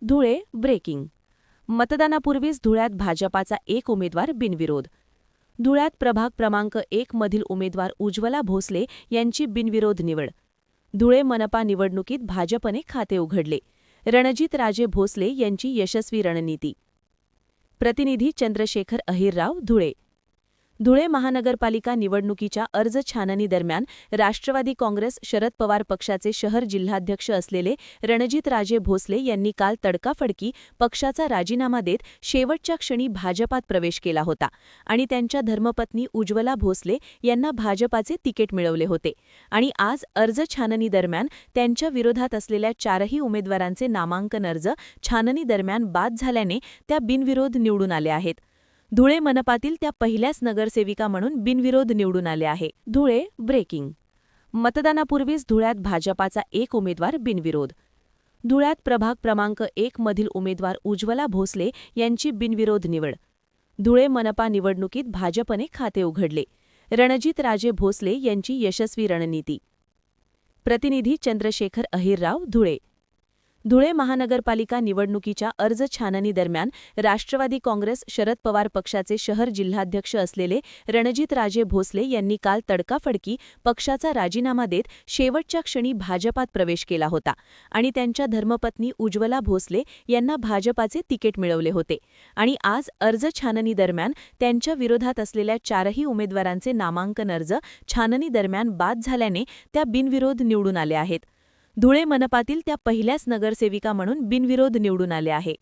Dhule breaking. मतदानापूर्वीच धुळ्यात भाजपाचा एक उमेदवार बिनविरोध. धुळ्यात प्रभाग क्रमांक 1 मधील उमेदवार उज्ज्वला भोसले यांची बिनविरोध निवड. धुळे मनपा निवडणुकीत भाजपने खाते उघडले. रणजितराजे भोसले यांची यशस्वी रणनीती. प्रतिनिधी चंद्रशेखर अहिरराव, धुळे. धुळे महानगरपालिका निवडणुकीच्या अर्ज छाननी दरम्यान राष्ट्रवादी काँग्रेस शरद पवार पक्षाचे शहर जिल्हाध्यक्ष असलेले रणजितराजे भोसले यांनी काल तडकाफडकी पक्षाचा राजीनामा देत शेवटच्या क्षणी भाजपात प्रवेश केला होता आणि त्यांच्या धर्मपत्नी उज्ज्वला भोसले यांना भाजपाचे तिकीट मिळवले होते. आणि आज अर्ज छाननी दरम्यान त्यांच्या विरोधात असलेल्या 4ही उमेदवारांचे नामांकन अर्ज छाननी दरम्यान बाद झाल्याने त्या बिनविरोध निवडून आल्या आहेत. धुळे मनपातील त्या पहिल्याच नगरसेविका म्हणून बिनविरोध निवडून आले आहे. धुळे ब्रेकिंग. मतदानापूर्वीच धुळ्यात भाजपाचा एक उमेदवार बिनविरोध. धुळ्यात प्रभाग क्रमांक 1 मधील उमेदवार उज्ज्वला भोसले यांची बिनविरोध निवड. धुळे मनपा निवडणुकीत भाजपने खाते उघडले. रणजितराजे भोसले यांची यशस्वी रणनीती. प्रतिनिधी चंद्रशेखर अहिरराव, धुळे. धुळे महानगरपालिका निवडणुकीच्या अर्ज छाननी दरम्यान राष्ट्रवादी काँग्रेस शरद पवार पक्षाचे शहर जिल्हाध्यक्ष असलेले रणजितराजे भोसले यांनी काल तडकाफडकी पक्षाचा राजीनामा देत शेवटच्या क्षणी भाजपात प्रवेश केला होता आणि त्यांच्या धर्मपत्नी उज्ज्वला भोसले यांना भाजपाचे तिकीट मिळवले होते. आणि आज अर्ज छाननी दरम्यान त्यांच्या विरोधात असलेल्या 4ही उमेदवारांचे नामांकन अर्ज छाननी दरम्यान बाद झाल्याने त्या बिनविरोध निवडून आल्या आहेत. धुळे मनपातील त्या पहिल्याच नगरसेविका म्हणून बिनविरोध निवडून आले आहे.